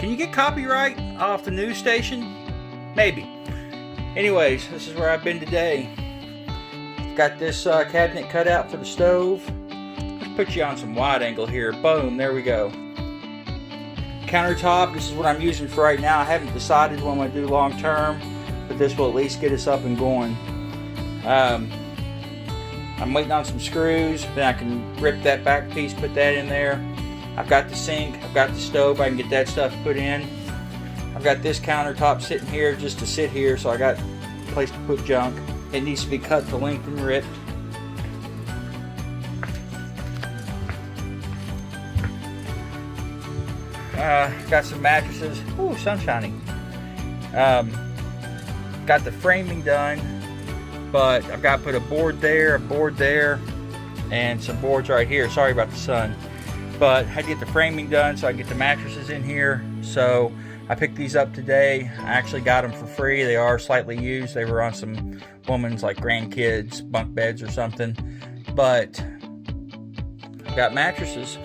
Can you get copyright off the news station? Maybe. Anyways, this is where I've been today. Got this cabinet cut out for the stove. Let's put you on some wide angle here. Boom, there we go. Countertop, this is what I'm using for right now. I haven't decided what I'm going to do long term, but this will at least get us up and going. I'm waiting on some screws, then I can rip that back piece, put that in there. I've got the sink, I've got the stove, I can get that stuff put in. I've got this countertop sitting here just to sit here, so I got a place to put junk. It needs to be cut to length and ripped. Got some mattresses. Ooh, sunshiny. Got the framing done, but I've got to put a board there, and some boards right here. Sorry about the sun. But I had to get the framing done so I can get the mattresses in here. So I picked these up today. I actually got them for free. They are slightly used. They were on some woman's like grandkids bunk beds or something. But I've got mattresses.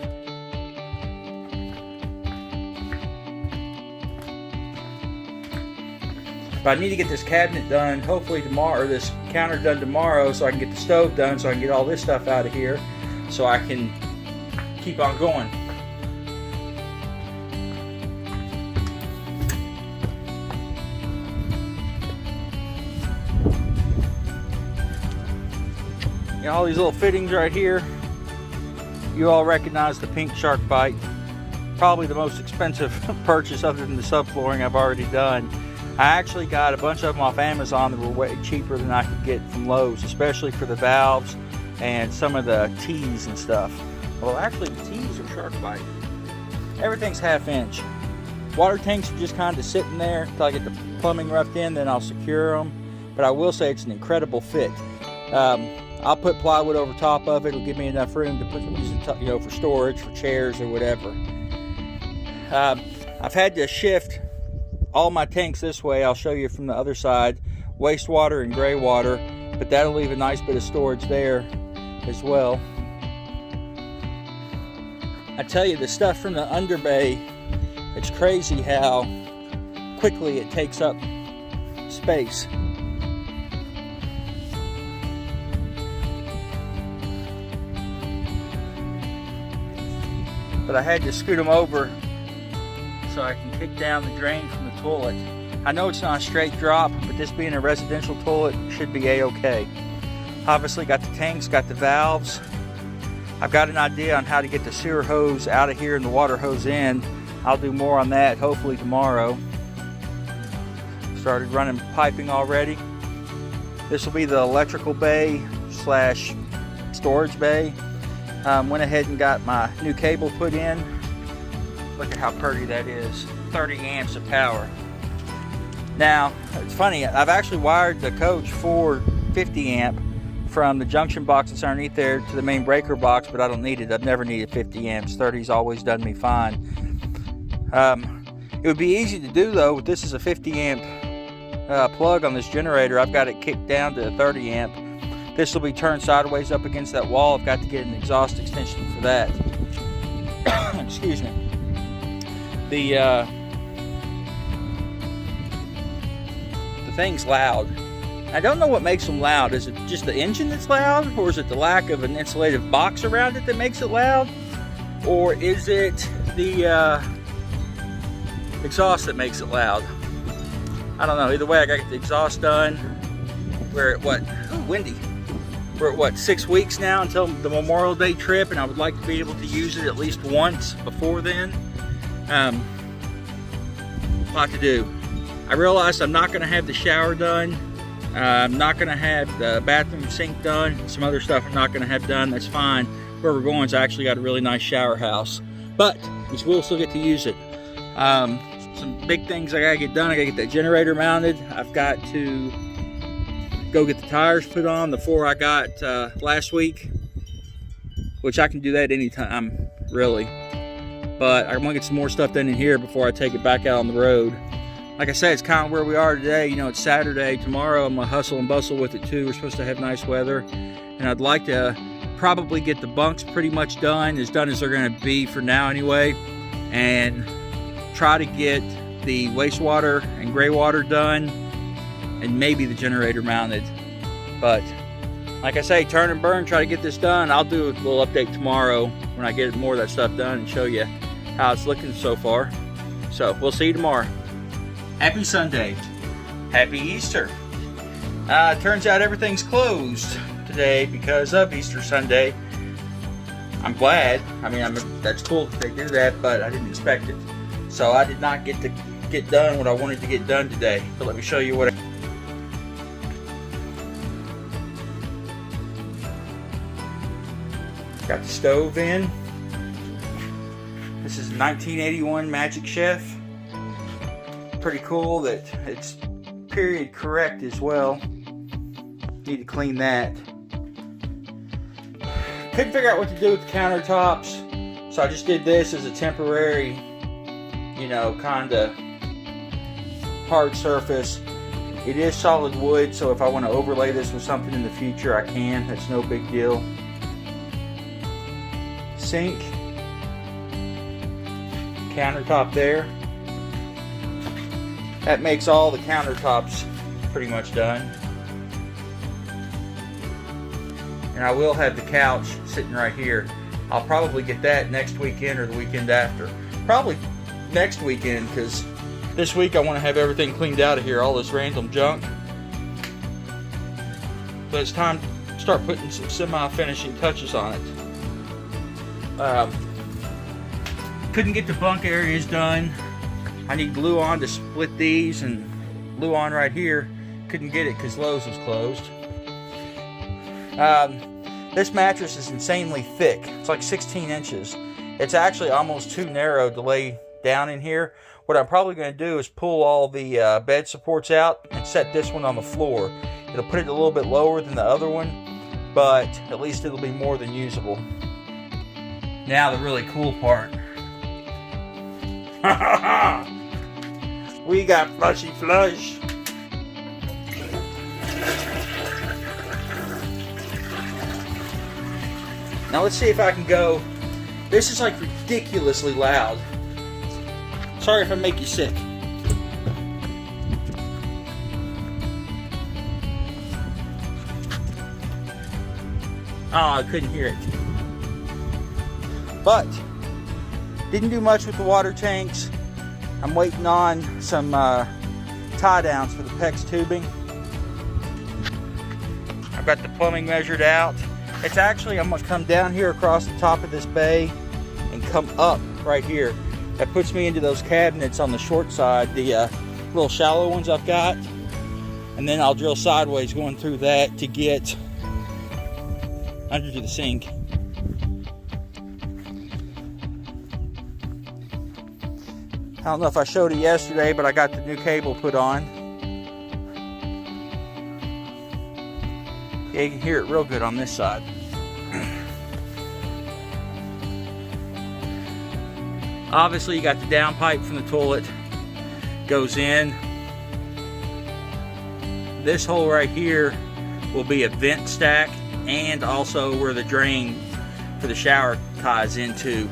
But I need to get this cabinet done hopefully tomorrow, or this counter done tomorrow, so I can get the stove done, so I can get all this stuff out of here, so I can keep on going. You know, all these little fittings right here, you all recognize the pink shark bite. Probably the most expensive purchase other than the subflooring I've already done. I actually got a bunch of them off Amazon that were way cheaper than I could get from Lowe's, especially for the valves and some of the T's and stuff. Well, actually the T's are shark bite. Everything's 1/2 inch. Water tanks are just kind of sitting there until I get the plumbing roughed in, then I'll secure them. But I will say it's an incredible fit. I'll put plywood over top of it. It'll give me enough room to use it, you know, for storage, for chairs or whatever. I've had to shift all my tanks this way. I'll show you from the other side. Wastewater and gray water, but that'll leave a nice bit of storage there as well. I tell you, the stuff from the underbay, it's crazy how quickly it takes up space. But I had to scoot them over so I can kick down the drain from the toilet. I know it's not a straight drop, but this being a residential toilet should be a-okay. Obviously got the tanks, got the valves. I've got an idea on how to get the sewer hose out of here and the water hose in. I'll do more on that hopefully tomorrow. Started running piping already. This will be the electrical bay slash storage bay. Went ahead and got my new cable put in. Look at how pretty that is. 30 amps of power. Now, it's funny, I've actually wired the coach for 50 amp from the junction box that's underneath there to the main breaker box, but I don't need it. I've never needed 50 amps. 30's always done me fine. It would be easy to do though. This is a 50 amp plug on this generator. I've got it kicked down to a 30 amp. This will be turned sideways up against that wall. I've got to get an exhaust extension for that. Excuse me. The thing's loud. I don't know what makes them loud. Is it just the engine that's loud, or is it the lack of an insulative box around it that makes it loud, or is it the exhaust that makes it loud? I don't know. Either way, I got to get the exhaust done. We're at what? Ooh, windy. We're at what, 6 weeks now until the Memorial Day trip, and I would like to be able to use it at least once before then. A lot to do. I realized I'm not going to have the shower done. I'm not going to have the bathroom sink done. Some other stuff I'm not going to have done. That's fine. Where we're going is actually got a really nice shower house, but we will still get to use it. Some big things I got to get done. I got to get that generator mounted. I've got to go get the tires put on, the 4 I got last week, which I can do that anytime, really. But I want to get some more stuff done in here before I take it back out on the road. Like I said, it's kind of where we are today. You know, it's Saturday. Tomorrow I'm going to hustle and bustle with it too. We're supposed to have nice weather. And I'd like to probably get the bunks pretty much done as they're going to be for now anyway. And try to get the wastewater and gray water done, and maybe the generator mounted. But like I say, turn and burn, try to get this done. I'll do a little update tomorrow when I get more of that stuff done and show you how it's looking so far. So we'll see you tomorrow. Happy Sunday. Happy Easter. Turns out everything's closed today because of Easter Sunday. I'm glad. I mean, that's cool that they do that, but I didn't expect it. So I did not get to get done what I wanted to get done today. But let me show you what got the stove in. This is a 1981 Magic Chef. Pretty cool that it's period correct as well. Need to clean that. Couldn't figure out what to do with the countertops, so I just did this as a temporary, you know, kind of hard surface. It is solid wood, so if I want to overlay this with something in the future, I can. That's no big deal. Sink, countertop there. That makes all the countertops pretty much done. And I will have the couch sitting right here. I'll probably get that next weekend or the weekend after. Probably next weekend, because this week I want to have everything cleaned out of here, all this random junk. But it's time to start putting some semi-finishing touches on it. Couldn't get the bunk areas done. I need glue on to split these, and glue on right here. Couldn't get it because Lowe's was closed. This mattress is insanely thick. It's like 16 inches. It's actually almost too narrow to lay down in here. What I'm probably going to do is pull all the bed supports out and set this one on the floor. It'll put it a little bit lower than the other one, but at least it'll be more than usable. Now the really cool part. We got Flushy Flush. Now let's see if I can go. This is like ridiculously loud. Sorry if I make you sick. Oh, I couldn't hear it. But didn't do much with the water tanks. I'm waiting on some tie downs for the PEX tubing. I've got the plumbing measured out. It's actually, I'm gonna come down here across the top of this bay and come up right here. That puts me into those cabinets on the short side, the little shallow ones I've got. And then I'll drill sideways going through that to get under to the sink. I don't know if I showed it yesterday, but I got the new cable put on. Yeah, you can hear it real good on this side. Obviously, you got the downpipe from the toilet. Goes in. This hole right here will be a vent stack, and also where the drain for the shower ties into.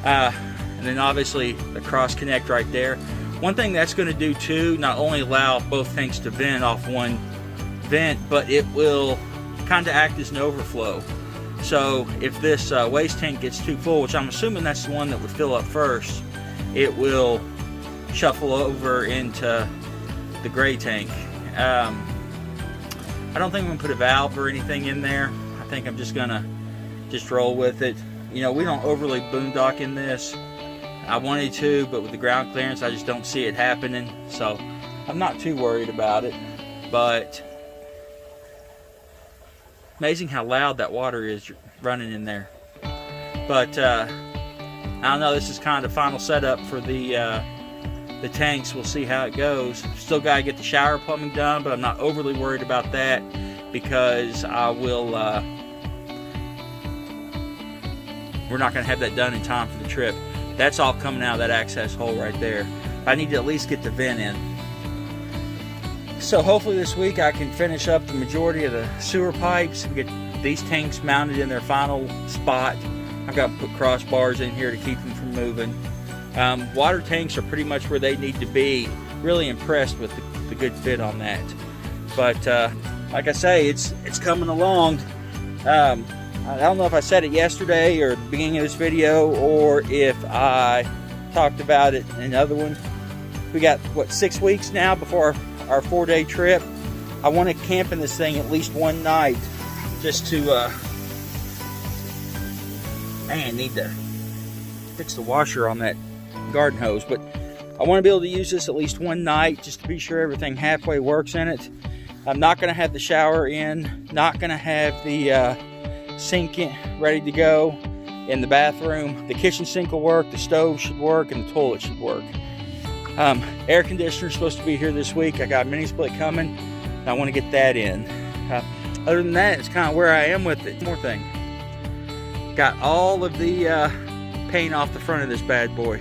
And then obviously the cross connect right there. One thing that's going to do too, not only allow both tanks to vent off one vent, but it will kind of act as an overflow. So if this waste tank gets too full, which I'm assuming that's the one that would fill up first, it will shuffle over into the gray tank. I don't think I'm going to put a valve or anything in there. I think I'm just going to roll with it. You know, we don't overly boondock in this. I wanted to, but with the ground clearance, I just don't see it happening. So I'm not too worried about it. But amazing how loud that water is running in there. But I don't know, this is kind of final setup for the tanks. We'll see how it goes. Still got to get the shower plumbing done, but I'm not overly worried about that because I will we're not going to have that done in time for the trip. That's all coming out of that access hole right there. I need to at least get the vent in. So hopefully this week I can finish up the majority of the sewer pipes and get these tanks mounted in their final spot. I've got to put crossbars in here to keep them from moving. Water tanks are pretty much where they need to be. Really impressed with the good fit on that. But like I say, it's coming along. I don't know if I said it yesterday or at the beginning of this video, or if I talked about it in another one. We got, what, 6 weeks now before our 4-day trip. I want to camp in this thing at least one night, just to, man, need to fix the washer on that garden hose, but I want to be able to use this at least one night just to be sure everything halfway works in it. I'm not going to have the shower in, not going to have the sink in, ready to go in the bathroom. The kitchen sink will work, the stove should work, and the toilet should work. Air conditioner is supposed to be here this week. I got a mini split coming, and I want to get that in. Other than that, it's kind of where I am with it. One more thing. Got all of the paint off the front of this bad boy.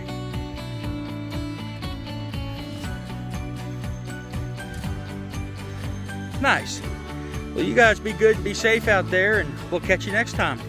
Nice. Well, you guys be good and be safe out there, and we'll catch you next time.